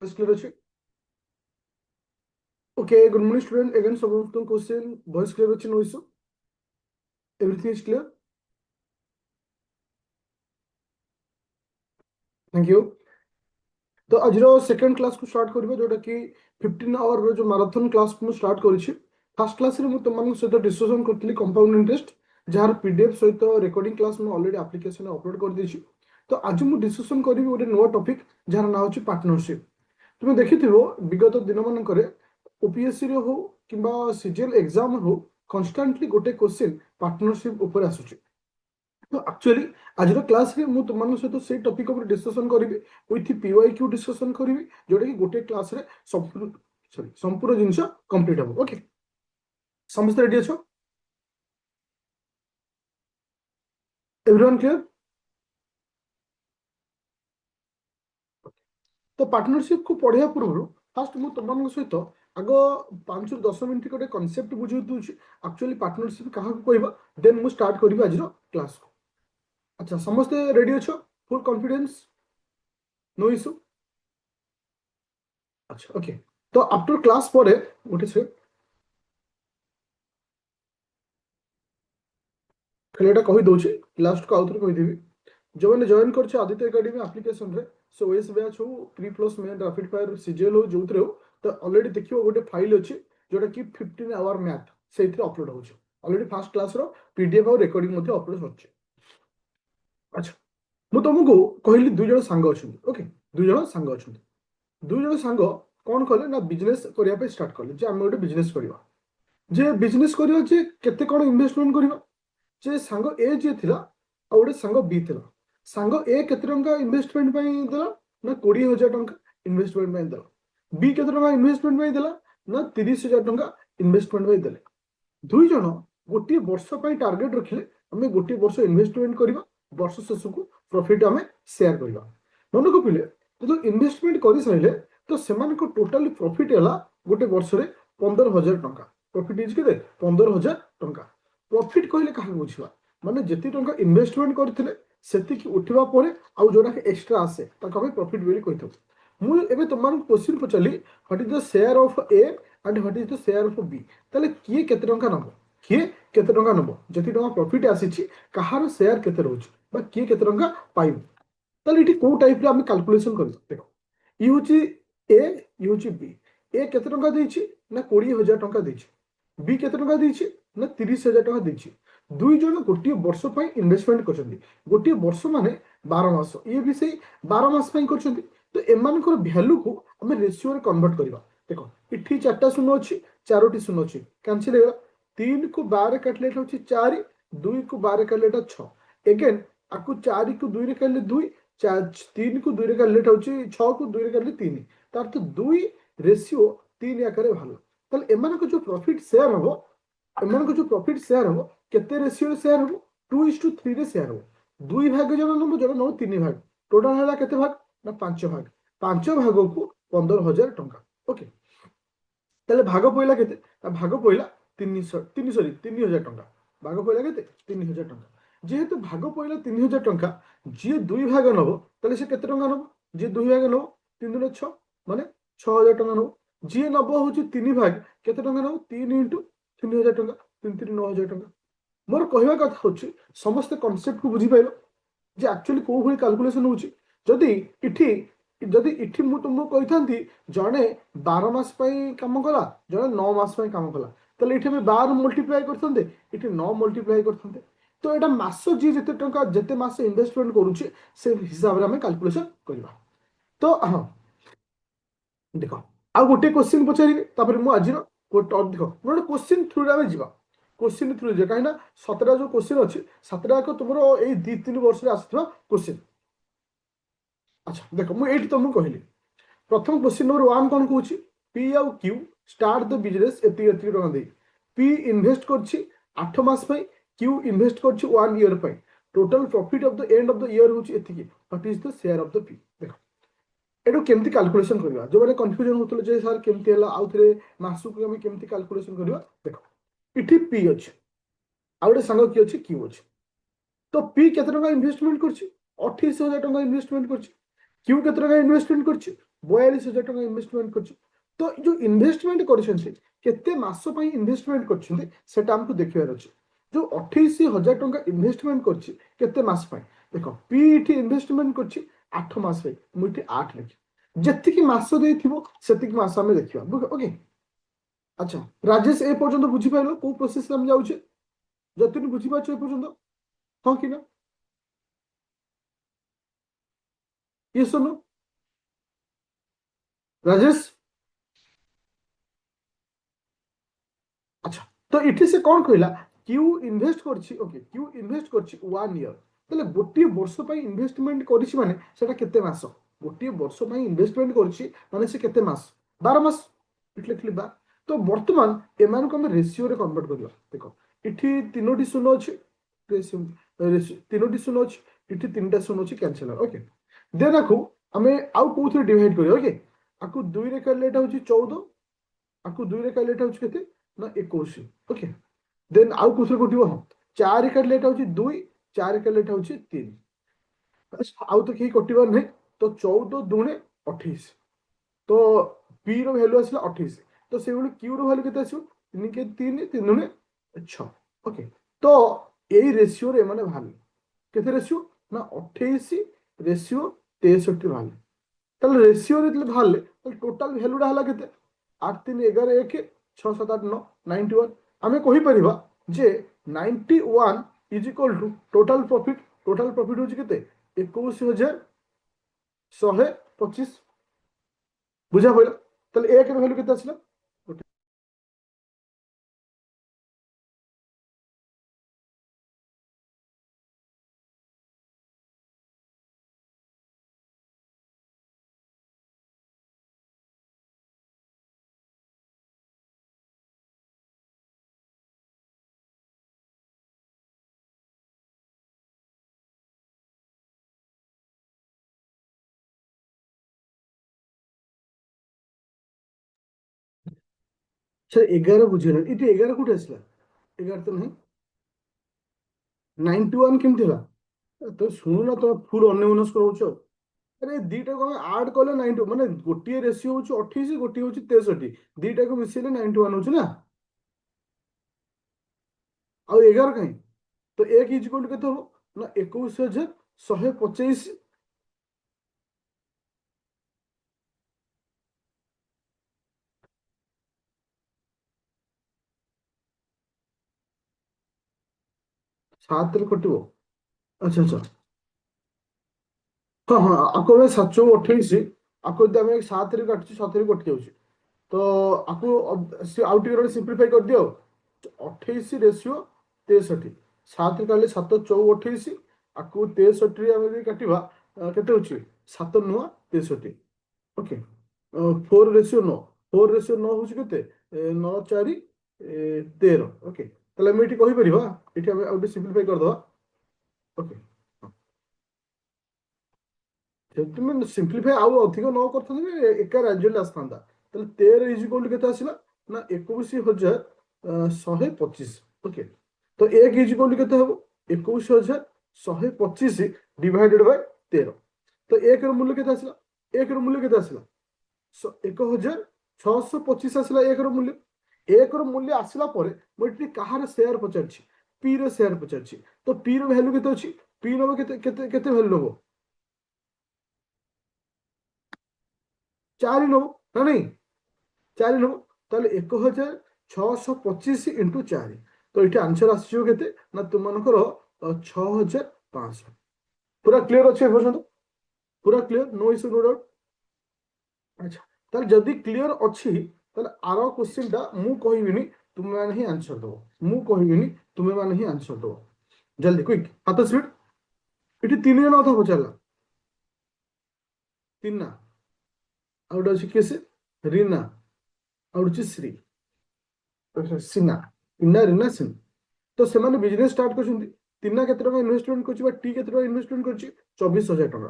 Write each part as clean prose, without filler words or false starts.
Voice clear ଅଛି? Okay, good morning, student. Again, some of the question. Voice clear ଅଛି, no issue. Everything is clear. Thank you. तो आज second class को start करिबो जोटा कि 15 आवर रो जो मैराथन क्लास को स्टार्ट करिछि। फर्स्ट क्लास रे मु तुमन सहित डिस्कशन करतली कंपाउंड इंटरेस्ट जार पीडीएफ सहित रिकॉर्डिंग क्लास में ऑलरेडी एप्लीकेशन अपलोड कर देछि। तो आज मु डिस्कशन करिबो ओटे नया टॉपिक जार नाम अछि पार्टनरशिप। तुम देखिथिबो विगत दिन मान करे ओपीएससी रे हो किबा सीजीएल एग्जाम हो कांस्टेंटली गोटे क्वेश्चन पार्टनरशिप ऊपर आसुछि। तो एक्चुअली आज क्लास रे मु तुम सहित से टॉपिक ऊपर डिस्कशन करिवि विथ पीवाईक्यू डिस्कशन करिवि जोटा कि गोटे क्लास रे संपूर्ण जिंस कंप्लीट हो। ओके, समस्त रेडी अछो? Everyone clear? तो पार्टनरशिप को पढ़िया पूर्व फास्ट मु तुम सहित आग 5 ରୁ 10 मिनट गोटे कॉन्सेप्ट बुझी दूची एक्चुअली पार्टनरशिप कहा कहबा देन मु स्टार्ट करिवि आज क्लास को। अच्छा, समस्त रेडी अछो? Full confidence, no issue? अच्छा, ओके। तो आफ्टर क्लास पर गोटे से खाली कही दूसरी लास्ट को आउथरे कहीदेवी जो मैंने जॉइन कर आदित्य एकेडमी एप्लिकेशन रे सो ओएस बैच हो pre plus main rapid fire CGL हो जो हो तो ऑलरेडी देखियो गोटे फाइल अच्छी जोटा कि 15 आवर मैथ से अपलोड हो ऑलरेडी फर्स्ट क्लास रो पीडीएफ और रिकॉर्डिंग मध्ये अपलोड होछि। अच्छा, मु तुमको कहली दुई जन सांग अच्छा। ओके, दुई जन सांग अच्छा। दुई जन सांग कौन कले ना बिजनेस करने स्टार्ट कले जे आम गोटे बिजनेस करवा जे बिजनेस करवा जे केते कौन इन्वेस्टमेंट करवा जे सांग ए जे थिला आ गोटे सांग बी थिला। सांग ए केते टंका इन्वेस्टमेंट पई देला ना 20,000 टंका इन्वेस्टमेंट पई देला। बी केते टंका इन्वेस्टमेंट पई देला ना 30,000 टंका इन्वेस्टमेंट पई देले। दुई जन गोटे वर्ष पई टार्गेट रखिले हमें गोटे वर्ष इन्वेस्टमेंट करबा वर्ष शेष को प्रॉफिट हमें शेयर करबा। मन को पिले तो इन्वेस्टमेंट कर साइले तो सेमान को टोटल प्रॉफिट हैला गोटे वर्ष रे 15,000 टंका। प्रॉफिट इज केते 15,000 टंका। प्रॉफिट कहले कहा बुझिबा माने जति टंका इन्वेस्टमेंट करथिले सेति की उठिबा परे आ जोडा के एक्स्ट्रा आसे ताको हमें प्रॉफिट बेली कहिथौ। मु एबे तमान क्वेश्चन पचली what is the share of A and what is the share of B. ताले किए केते टंका नबो किए केते टंका नबो जति टंका प्रॉफिट आसीची कहार शेयर केते रहउची बा किए केते टंका पाइबो। ताले इठी को टाइप रे हम कैलकुलेशन करबो। देखो ई होची ए ई होची बी। ए केते टंका देइची ना 20,000 टंका देइची। बी केते टंका देइची ना 30,000 टंका देइची। दुई जन गोटे वर्ष पई इन्वेस्टमेंट करछन्ती। गोटे वर्ष माने 12 मास। ये भी सही 12 मास पई करछन्ती। तो एमानकर वैल्यू को हम रेशियो रे कन्वर्ट करबा। देखो इठी चारटा शून्य अछि चारोटी शून्य अछि कैंसिल हेला। 3 को 12 काटले होछि 4 2 को 12 काटले 6 अगेन आकु 4 को 2 रे काटले 2 3 को 2 रे काटले होछि 6 को 2 रे काटले 3 तार तो 2 रेशियो 3 आकारे भालो। ताले एमान को जो प्रॉफिट शेयर हो एमान को जो प्रॉफिट शेयर हो केते रेशियो शेयर हो 2:3 रे शेयर हो। 2 भाग जन नबो जन नो 3 भाग टोटल हैला केते भाग ना 5 भाग। 5 भाग को 15,000 टंका। ओके, ताले भाग पइला केते ना भाग पइला 3,000 टंका। भाग पइला केते 3,000 टंका। जेहेतु भाग पइला 3,000 टंका जे 2 भाग नबो ताले से केते टंका नबो जे 2 भाग नबो 3 दुने 6 माने 6,000 टंका नबो। जे नबो होची 3 भाग केते टंका नबो 3 * 3,000 टंका 3 3 9,000 टंका। मोर कहवा कथा होची समस्त कांसेप्ट को बुझी पाइलो जे एक्चुअली को भली कैलकुलेशन होची। जदी इठी जदी इठी मु तुमको कहिथांती जणे 12 मास पई काम कला जणे 9 मास पई काम कला तले इठी में 12 मल्टीप्लाई करथंते इठी 9 मल्टीप्लाई करथंते। तो एटा मास जी जते टंका जते मास इन्वेस्टमेंट करूची से हिसाब रे हम कैलकुलेशन करबा। तो हां देखो आ गोटे क्वेश्चन पचारि तापर मु आज देखो मोर क्वेश्चन थ्रू रे हम जीवा। क्वेश्चन थ्रू जे काइना 17 जो क्वेश्चन अछि 17 को तुमरो ए 2-3 वर्ष रे आस्थवा क्वेश्चन। अच्छा देखो मु एठी तुमको कहली प्रथम क्वेश्चन नंबर 1 कौन कहूची पी आउ क्यू स्टार्ट द बिजनेस एति टका दे। पी इन्वेस्ट करछि 8 मास पई क्यू इन्वेस्ट करछि 1 ईयर पई total profit of the end of the year होची एति what is the share of the P. देखो एडो केमती कैलकुलेशन करबा जो माने कंफ्यूजन होतले जे सर केमती हला आउ थरे मासु को हम केमती कैलकुलेशन करबा। देखो इठी पी अछि आउडे संग की अछि क्यू अछि। तो पी केते टका इन्वेस्टमेंट करछि 28,000 टका इन्वेस्टमेंट करछि। क्यू केते टका इन्वेस्टमेंट करछि 42,000 टका इन्वेस्टमेंट करछि। तो जो इन्वेस्टमेंट करछन्ती केते मास पई इन्वेस्टमेंट करछन्ती सेटा हमकु देखिबार अछि। जो 28,000 टका इन्वेस्टमेंट करछि केते मास पई देखो पीटी इन्वेस्टमेंट करछि 8 मास पई मुठी 8 लिखि जेतिकी मास देथिबो सेतिकी मास हमें देखिबा ओके। अच्छा राजेश ए पर्यंत बुझी पाइलो को प्रोसेस हम जाउछे जतिन बुझी पाछो ए पर्यंत हां कि ना ये सुनो राजेश। अच्छा तो इठी से कौन कहला क्यू इन्वेस्ट करछि ओके क्यू इन्वेस्ट करछि 1 ईयर तले गोटी वर्ष पई इन्वेस्टमेंट करछि माने सेटा केते मास गोटी वर्ष पई इन्वेस्टमेंट करछि माने से केते मास 12 मास इटले क्लिबा। तो वर्तमान एमान को हम रेशियो रे कन्वर्ट करबा देखो इठी तीनोटी शून्य अछि रेशियो तीनोटी शून्य अछि इठी तीनटा शून्य अछि कैंसलर ओके देन आकू हमें आउ कोथरे डिवाइड करियो ओके आकू 2 रे करले एटा होछि 14 आकु 2 रे करले एटा होछि केते ना 21 ओके देन आउ कोथरे गोटिबो हम 4 करले एटा होछि 2 4 करले एटा होछि 3 बस आउ तो की कटिबार नै तो 14 दुणे 28 तो पी रो वैल्यू आसला 28 तो से बोली क्यू रो वैल्यू केते आसो 3 के 3 3 दुणे 6 ओके। तो एई रेशियो रे माने भाल केते रेशियो ना 28 रेशियो 63 भाल ताले रेशियो रे भाल टोटल वैल्यू रा हला केते 8 3 11 1 6 7 8 9 91 आमे कहि परिबा जे 91 is equal to total profit होची केते 21,125 बुझा पइला ताले एक रे वैल्यू केते आसला से 11 बुझिला इटी 11 कोठे आसला 11 तो नहीं 91 केमति होला तो सुनु ना तो फुल अन्यमनस्क रहउछ अरे दीटा को ऐड कले 90 माने गोटिए रेशियो होची 28 गोटिए होची 63 दीटा को मिसेले 91 होची ना आ 11 काई तो एक इज इक्वल टू केते हो ना 21,125 7 रे कटिबो अच्छा अच्छा हाँ हाँ आपको मैं 728 आपको यदि हमें 7 रे काटছি 7 रे कटि जाଉଛି तो आपको आउ टिके सिंप्लीफाई कर दियो 28 रेशियो 63 7 रे काले 7 4 28 आपको 63 रे हम काटिबा केते होची 7 9 63 ओके 4 रेशियो 9 4 रेशियो 9 होची केते 9 4 13 ओके ताले हम एठी कहि परिबा एठी हम आउ सिंप्लीफाई कर दवा ओके तुम सिंप्लीफाई आउ अधिक न करथले एका राज्य आसता ताले 13 इज इक्वल टू केते आसिला ना 21,125 ओके तो एक इज इक्वल टू केते हबो 21,125 डिवाइडेड बाय 13 तो एक रो मूल्य केते आसिला एक रो मूल्य केते आसिला 1,625 आसिला एक रो मूल्य आसिला परे मोटी कहार शेयर पचारछि पी रो शेयर पचारछि तो पी रो वैल्यू केते अछि पी नो केते केते केते वैल्यू हो 4 नो ना नहीं 4 नो ताले 1,625 इंटू 4 तो ये आंसर आसो केते ना तुम मनकर 6,500 पूरा क्लियर अच्छे पर्यंत पूरा clear no issue no doubt अच्छा ताले जदी क्लियर अछि ताले आरो क्वेश्चन टा मु कहिबिनी तुम माने ही आंसर दो मु कहिबिनी तुम माने ही आंसर दो जल्दी क्विक हाथ स्पीड इटी 3 जण अथा पचारला 3 ना आउट अछि केसे रीना आउट अछि श्री सिना इना रीना सिन तो से माने बिजनेस स्टार्ट करछन्ती तिना केते टका इन्वेस्टमेंट करछि बा टी केते टका इन्वेस्टमेंट करछि 24,000 टका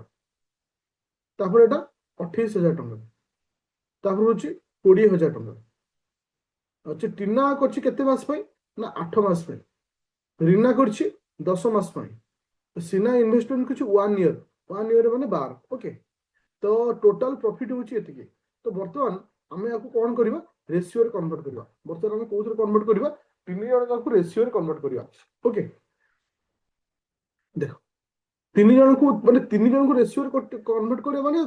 तापर एटा 28,000 टका तापर होछि 20,000 टका अच्छा टीना करछि केते मास पई ना 8 मास पई रीना करछि 10 मास पई सिना इन्वेस्टमेंट करछि 1 ईयर 1 ईयर माने 12 ओके तो टोटल प्रॉफिट होची एतिकी तो वर्तमान आमे याकू कोन करबा रेशियो रे कन्वर्ट करबा वर्तमान आमे कोथरे कन्वर्ट करबा तीन जण जाकू रेशियो रे कन्वर्ट करबा ओके देखो तीन जन को माने तीन जन को रेशियो रे कन्वर्ट करबा माने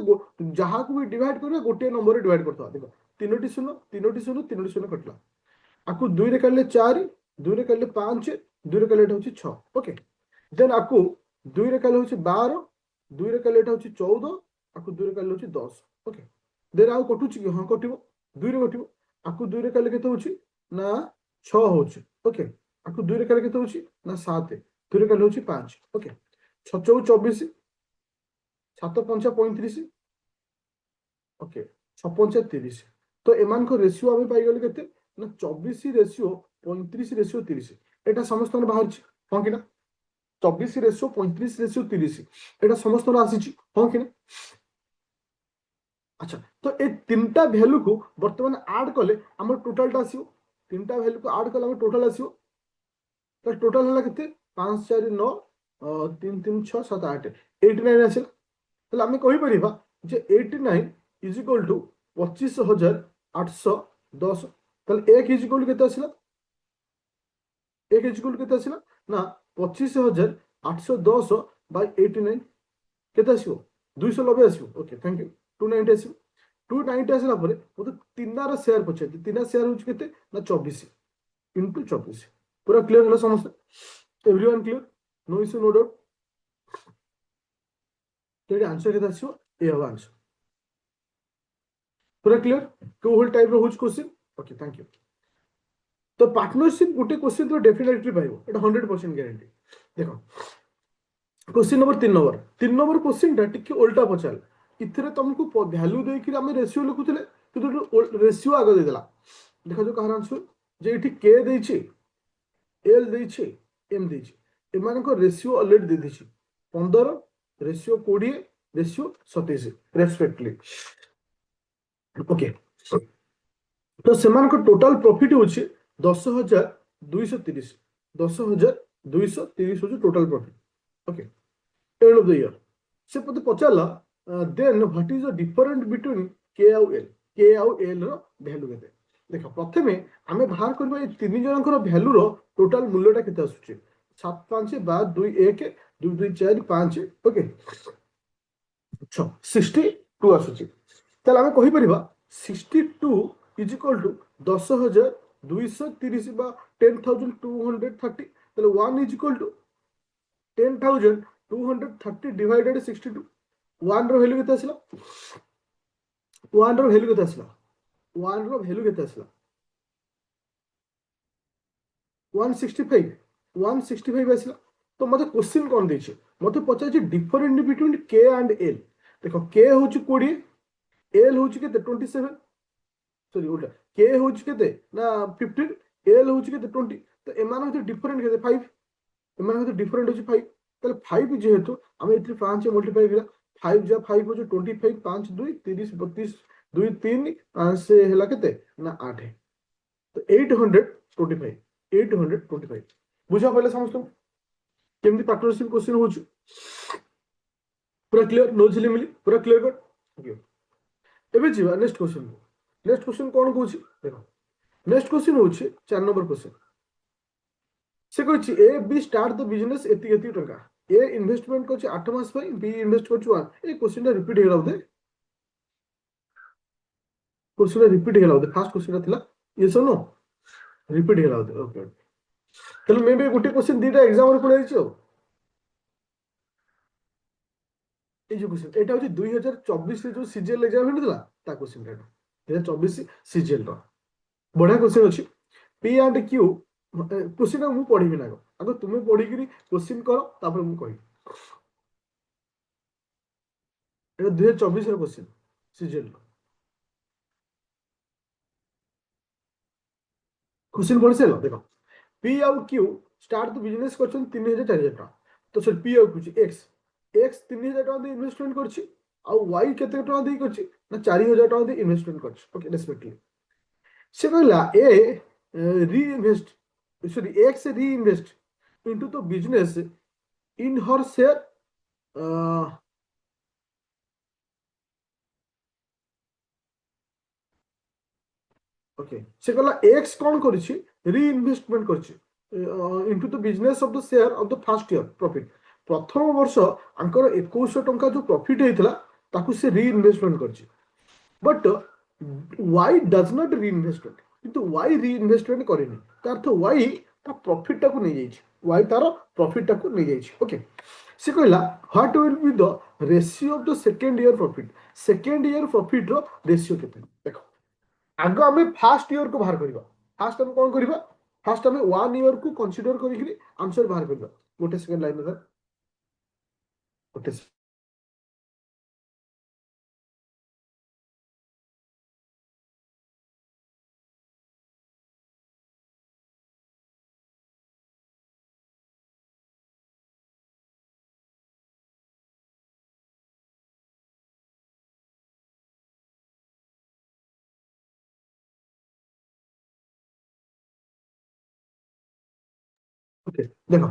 जहा को भी डिवाइड करबा गोटे नंबर रे डिवाइड करथवा देखो तीनोटी शून्य कटला आकु 2 रे करले 4 2 रे करले 5 2 रे करले एटा होची 6 ओके देन आकु 2 रे करले होची 12 2 रे करले एटा होची 14 आकु 2 रे करले होची 10 ओके देन आउ कटुची कि हां कटिबो 2 रे कटिबो आकु 2 रे करले केते होची ना 6 होची ओके आकु 2 रे करले केते होची ना 7 2 रे करले होची 5 ओके 6 4 24 7 5 35 ओके 6 5 30 तो एमान को रेशियो आमे पाई गेल केते ना 24 रेशियो 35 रेशियो 30 एटा समस्त बाहर हाँ कि ना 24 रेशियो 35 रेशियो 30 एटा समस्त आसी हाँ कि ना अच्छा तो ए तीनटा वैल्यू को वर्तमान ऐड कले हमर टोटल टा आसीओ तीनटा वैल्यू को ऐड कले हमर टोटल आसीओ तो टोटल हला केते 5 4 9 3 3 6 7 8 89 आसे तो हमें कहि परिबा जे 89 इज इक्वल टू 25810 ताले एक इज इक्वल केते आसिला एक इज इक्वल केते आसिला ना 25810 बाय 89 केते आसीओ 290 आसीओ ओके थैंक यू 290 आसीओ 290 आसिला परे मते तीनार शेयर पछे तीना शेयर होछ केते ना 24 इनटू 24 पूरा क्लियर होला समस्त everyone clear no issue no doubt तो आंसर केते आसीओ ए हवा आंसर पूरा क्लियर को होल टाइप रो होछ क्वेश्चन ओके थैंक यू तो पार्टनरशिप गोटे क्वेश्चन तो डेफिनेटली पाइबो एटा 100% गारंटी देखो क्वेश्चन नंबर 3 नंबर क्वेश्चन टा टिके उल्टा पचाल इथरे तुमको वैल्यू दे कि हम रेशियो लिखुतले किंतु रेशियो आगे दे देला देखो जो कहार आंसर जे इठी के देछि एल देछि एम देछि एमान को रेशियो ऑलरेडी दे देछि 15 रेशियो 20 रेशियो 27 रेस्पेक्टिवली ओके तो सेमान को टोटल प्रॉफिट होछि 10230 10230 होछि total profit okay end of the year से पते पचाला then what is the different between K आउ एल रो वैल्यू केते देखो प्रथमे आमे बाहर करबा ए तीन जनकर वैल्यू रो टोटल मूल्यटा केते आसुछि 7 5 12 2 1 2 2 4 5 ओके 62 आसुछि ताले आमे कहि परिबा 62 इज इक्वल टू 10230 बा 10230 ताले 1 इज इक्वल टू 10230 डिवाइडेड 62 1 रो वैल्यू केते आसला 1 रो वैल्यू केते आसला 1 रो वैल्यू केते आसला 165 आसला तो मते क्वेश्चन कोन दैछि मते पचाछि डिफरेंट बिटवीन के एंड एल देखो के होछि 20 एल होछि केते 27 सॉरी उल्टा के होछि केते ना 15 एल होछि केते 20 तो एमान होछि डिफरेंट केते 5 एमान होछि डिफरेंट होछि 5 ताले 5 जेहेतु हम इथि 5 से मल्टीप्लाई करा 5 जा 5 हो जो 25 5 2 30 32 2 3 5 से हला केते ना 8 है तो 825 बुझा पहले समस्त केमती पार्टनरशिप क्वेश्चन हो पूरा क्लियर नो झिलिमिली पूरा क्लियर कट एबे जीवा नेक्स्ट क्वेश्चन कोन कहूची देखो नेक्स्ट क्वेश्चन होची 4 नंबर क्वेश्चन से कहूची A B start the business एति एति टका ए इन्वेस्टमेंट को 8 मास पर बी इन्वेस्ट को 1 ए क्वेश्चन टा रिपीट हेला दे क्वेश्चन रिपीट हेला दे फर्स्ट क्वेश्चन थिला यस और नो रिपीट हेला दे ओके चलो may be Gute question दीटा exam रे पड़ै छी ए जो क्वेश्चन एटा होची 2024 रे जो सीजीएल एग्जाम हेला ता क्वेश्चन टा 2024 सीजीएल रो बढ़िया क्वेश्चन अछि पी एंड क्यू क्वेश्चन मु पढिबि ना आगो तुमे पढिगिरी क्वेश्चन करो तापर मु कहि एटा 2024 रो क्वेश्चन सीजीएल रो क्वेश्चन पढि सेलो देखो पी आउ क्यू स्टार्ट द बिजनेस करछन 3000 4000 टका तो सर पी आउ कुछ एक्स 3000 टका दे इन्वेस्टमेंट करछि आउ वाई केते टका दे करछि ना 4000 टका दे इन्वेस्टमेंट करछि ओके रेस्पेक्टिवली से कहला A reinvest sorry X reinvest into the business in her share okay से कहला एक्स कौन करिछि रीइन्वेस्टमेंट करिछि into the business of the share of the first year profit प्रथम वर्ष आंकर 2100 टंका जो प्रॉफिट हेतला ताकू से रीइन्वेस्टमेंट करिछि but why does not reinvestment किंतु वाई रीइन्वेस्टमेंट करेनि तार अर्थ वाई ता प्रॉफिट टाकू नै जाइछि वाई तार प्रॉफिट टाकू नै जाइछि ओके से कहला what will be the ratio of the second year profit रो रेशियो केते देखो आग आम फास्ट इयर को बाहर करवा फास्ट आम कौन करवा फास्ट आम 1 ईयर को कंसीडर करी आंसर बाहर करवा गोटे सेकंड लाइन में गोटे ओके देखो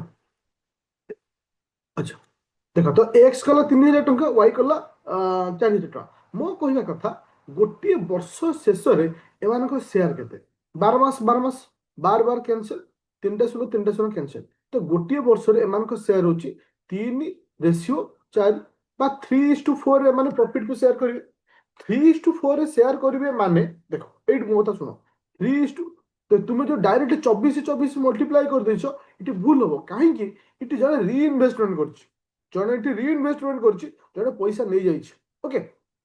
अच्छा देखो तो एक्स कला 3000 टंका वाई कला 4000 टंका मो कहना कथा गोटे वर्ष शेष में एम शेयर केते 12 मास बार बार कैंसिल 3टा शून्य कैंसिल तो गोटे वर्ष में एम शेयर हो 3:4 बा 3:4 एम प्रॉफिट को शेयर करेंगे 3:4 शेयर करेंगे माने देखो ये मो कथा शुण 3 तो तुम्हें जो डायरेक्ट 24 मल्टीप्लाई कर देछ इटी भूल हम कहीं इटी जड़े रीइनभेस्टमेंट कर जड़े ये रीइनभेस्टमेंट कर जड़े पैसा नहीं जाइए ओके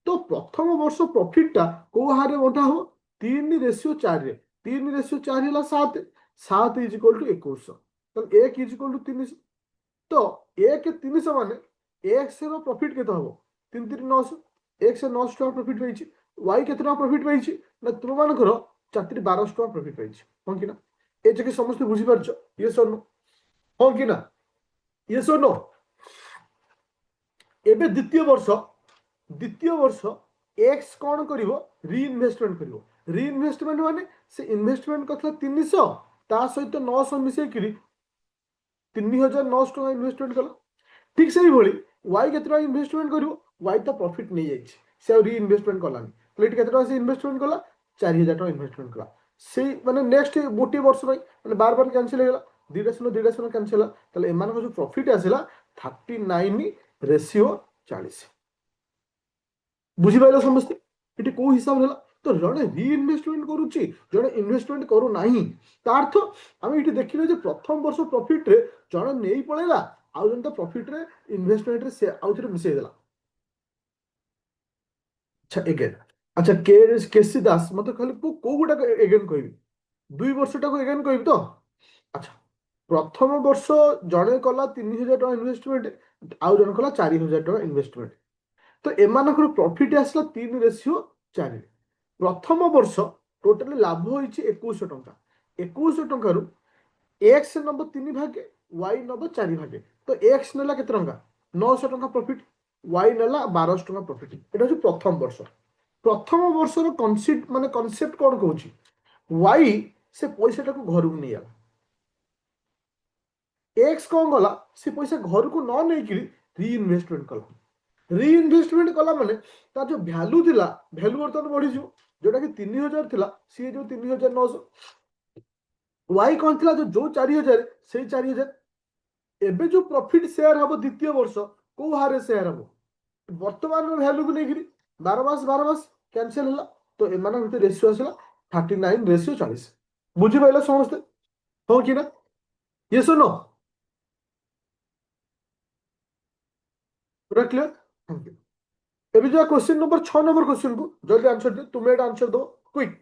तो प्रथम वर्ष प्रॉफिट टा को हारे बंटा हम 3:4 3:4 है 7 7 इज इक्वल टू 21 तो 1 इज इक्वल टू 300 तो 1 300 माने एक्स रो प्रॉफिट केते हम 3 3 900 एक्स 900 टका प्रॉफिट पाइछि वाई केते टका प्रॉफिट पाइछि ना तुम मानकर 4 1200 टका प्रॉफिट पाइछि हां कि ना ए जके समस्त बुझी पारछ यस और नो हां कि ना यस और नो एबे द्वितीय वर्ष एक्स कौन करिवो रीइन्वेस्टमेंट करिवो रीइन्वेस्टमेंट माने से इन्वेस्टमेंट करथला 300 ता सहित 900 मिसे किरी 3900 टका इन्वेस्टमेंट कला ठीक से ही वाई केते इन्वेस्टमेंट करिवो वाई तो प्रॉफिट नहीं जाइए से रीइन्वेस्टमेंट कलानी तो ये केते से इन्वेस्टमेंट कला 4000 टका इन्वेस्टमेंट कला से माने नेक्स्ट गोटे वर्ष माने बार बार कैंसिल हो गला 2:0 कैंसिल होला ताले एमान जो प्रॉफिट आसिला 39:40 बुझी पाइल समस्ते ये कौ हिसाब है तो जड़े रीइन्वेस्टमेंट करुच्ची जड़े इन्वेस्टमेंट करू नाही अर्थ आम ये देखिले जे प्रथम वर्ष प्रॉफिट रे जड़े नहीं पळेला आउ जन तो प्रॉफिट रे इन्वेस्टमेंट रे से आउ थरे मिसै देला अच्छा एगेन अच्छा केसी दास मते खाली को गुटा एगेन कहबी 2 वर्ष टाको एगेन कहबी तो अच्छा प्रथम वर्ष जड़े कला 3000 टका इन्वेस्टमेंट आउ जन कला 4000 टका इन्वेस्टमेंट तो एमानकर प्रॉफिट आसला 3:4 प्रथम वर्ष टोटाल लाभ होइछि 2100 टंका 2100 टंका एक्स नंबर 3 भागे वाई नंबर 4 भागे तो एक्स नेला केते टंका 900 टंका प्रॉफिट वाई नेला 1200 टंका प्रॉफिट एटा होछि प्रथम वर्षर कनसेप्ट माने कनसेप्ट कोन कहूछि वाई से पैसा टाको घर को नहीं आला एक्स कौन गला से पैसा घर को न नहीं कि रीइन्वेस्टमेंट कला रीइन्वेस्टमेंट कला माने तार जो वैल्यू थिला वैल्यू बर्तमान बढ़ी जो जोटा कि 3000 थिला सी जो 3900 वाई कौन थिला जो 4000 से 4000 एबे जो प्रॉफिट शेयर हबो द्वितीय वर्ष को हारे शेयर हबो वर्तमान वैल्यू को लेकिन 12 मास कैंसिल होला तो एमान भीतर रेशियो आसला 39:40 बुझी पाइला समस्त हो कि ना ये सुनो पूरा क्लियर थैंक यू एबे जो क्वेश्चन नंबर 6 नंबर क्वेश्चन को जल्दी आंसर दे तुम्हें एटा आंसर दो क्विक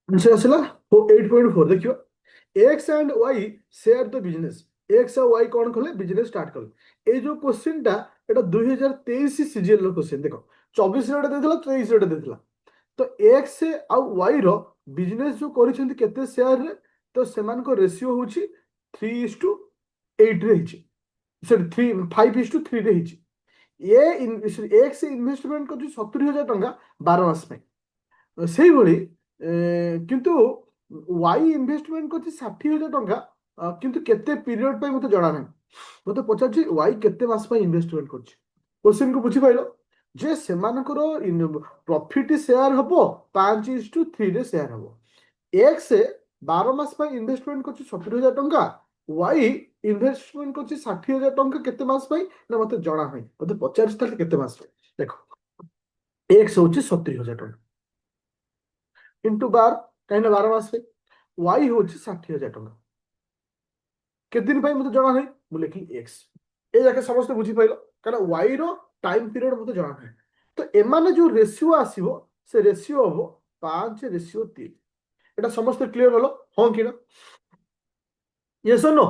आंसर आसला 8.4 देखियो X and Y share the business X और वाई कौन कले बिजनेस स्टार्ट कले ये जो क्वेश्चन टा एटा 2023 सीजीएल रो क्वेश्चन देखो 24 रे देथिला 23 रे देथिला तो एक्स आउ वाई रो बिजनेस जो करिसेंती केते शेयर रे तो सेमान को रेशियो होची 3:8 रे हिची सॉरी 5:3 रे हिची ये एक्स इन्वेस्टमेंट कर 70,000 टंका 12 मास में सेही भली किंतु वाई इन्वेस्टमेंट कर 60,000 टंका किंतु केते पीरियड पे मते जणा नै मते पचाछि वाई केते मास पे इन्वेस्टमेंट करछि क्वेश्चन को बुझी पाइलो जे सेमानकर प्रॉफिट शेयर हबो 5:3 रे शेयर हबो एक्स 12 मास पे इन्वेस्टमेंट कर 70,000 टंका वाई इन्वेस्टमेंट कर 60,000 टंका केते मास पे ना मते जणा नै मते पचाछि ताले केते मास पे देखो एक्स होछि 70,000 टंका इंटू 12 कहीं 12 मास पे वाई होछि 60,000 टंका के दिन पे मते जणा नै मु लिखि एक्स ए जाके समस्त बुझी पाइलो कारण वाई रो टाइम पीरियड मते जणा नै तो एमाने जो रेशियो आसीबो से रेशियो हबो 5:3 एटा समस्त क्लियर हलो हां कि ना यस और नो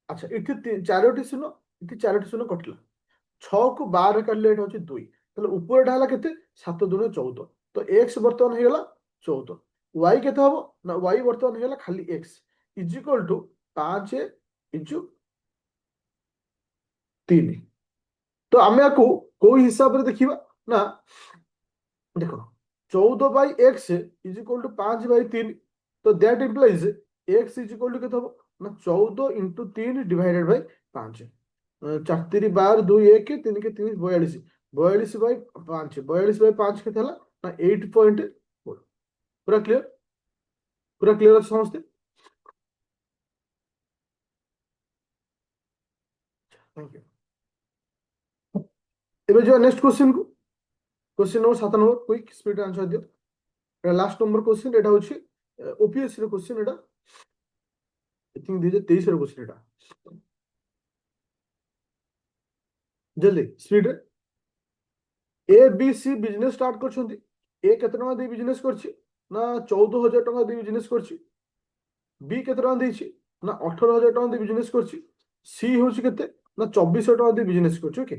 अच्छा इति चारोटी सुनो इति चारोटी सुनो कटला 6 को 12 काढले एटा होची 2 तले ऊपर ढाला केते 7 2 14 तो x वर्तमान हे गेला 14 y केते हबो ना y वर्तमान हे गेला खाली x is equal to 5 into 3 तो आमे को कोई हिसाब रे देखिबा ना देखो 14 by X is equal to 5/3 तो that implies X is equal to केते हबो ना 14 इंटू 3 डिवाइडेड बाई 5 4 3 12 2 1 3 के 3 42 42 बाई 5 42 बाई 5 केते हला ना 8.4 पूरा क्लियर अछि समझते थैंक यू एबे जो नेक्स्ट क्वेश्चन को question number 7 number quick speed answer दियो एटा लास्ट नंबर क्वेश्चन एटा होछि OPSC row question Etah I think 2023 row question एटा जल्दी speed A B C business start करछंती ए केते टका दे बिजनेस करछि ना 14,000 टका दे बिजनेस करछि बी केते टका देछि ना 18,000 टका दे बिजनेस करछि सी होछि केते ना 24,000 टका दे बिजनेस करछि okay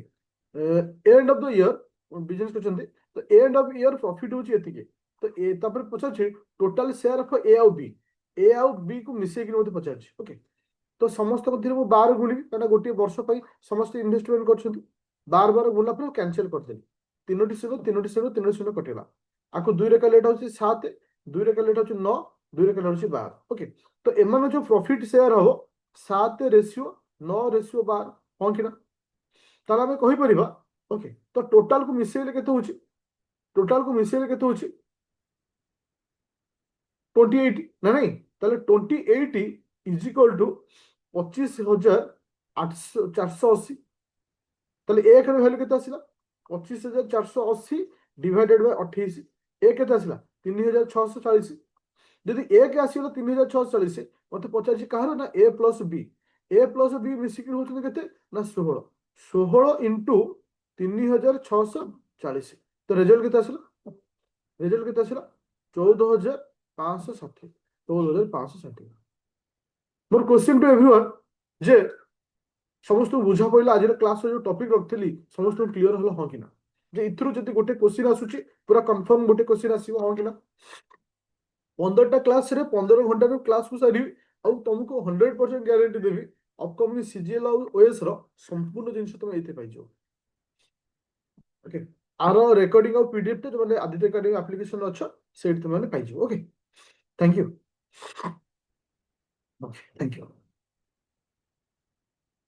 end of the year business करछंती तो एंड ऑफ ईयर प्रॉफिट होछि एतिके तो ए तापर पछाछि टोटल शेयर ऑफ ए आउ बी को मिसे कि मते पछाछि ओके तो समस्त मध्य मु 12 गुणिबी काना गोटे वर्ष पई समस्त इन्वेस्टमेंट करछंती 12 12 गुणला पर कैंसिल कर देली तीनोटी शून्य तीनोटी शून्य तीनोटी शून्य कटेला आको 2 रे कैलकुलेट होछि 7 2 रे कैलकुलेट होछि 9 2 रे कैलकुलेट होछि 12 ओके तो एमान जो प्रॉफिट शेयर हो 7 रेशियो 9 रेशियो 12 हां कि ना ताला में कहि परिबा ओके तो टोटल को मिसेले केते होछि टोटल को मिसेले केते होछि 28 ना नहीं ताले 28 इज इक्वल टू 25,480 ताले एक रे वैल्यू केते आसिला 25,480 डिवाइडेड बाय 28 एक केते आसिला 3,640 यदि एक आसिला 3,640 मते पचाछि कहारो ना a प्लस b मिसिक होछन केते ना 16 16 इंटू 3,640 तो रिजल्ट केते आसिला 14,560 14,560 मोर क्वेश्चन टू एवरीवन जे समस्त बुझा पइला आज क्लास जो टॉपिक रखथली समस्त क्लियर हलो हां कि ना जे इथरु जति गोटे क्वेश्चन आसुची पूरा कंफर्म गोटे क्वेश्चन आसीबो हां कि ना 15टा क्लास रे 15 घंटा रो क्लास को सारी और तुमको 100% गारंटी देबी अपकमिंग सीजीएल और ओएस रो संपूर्ण जिंस तुम एते पाइजो ओके आरो रिकॉर्डिंग और पीडीएफ ते माने आदित्य एकेडमी एप्लीकेशन अच्छा सेट तुम माने पाइजो okay thank you thank you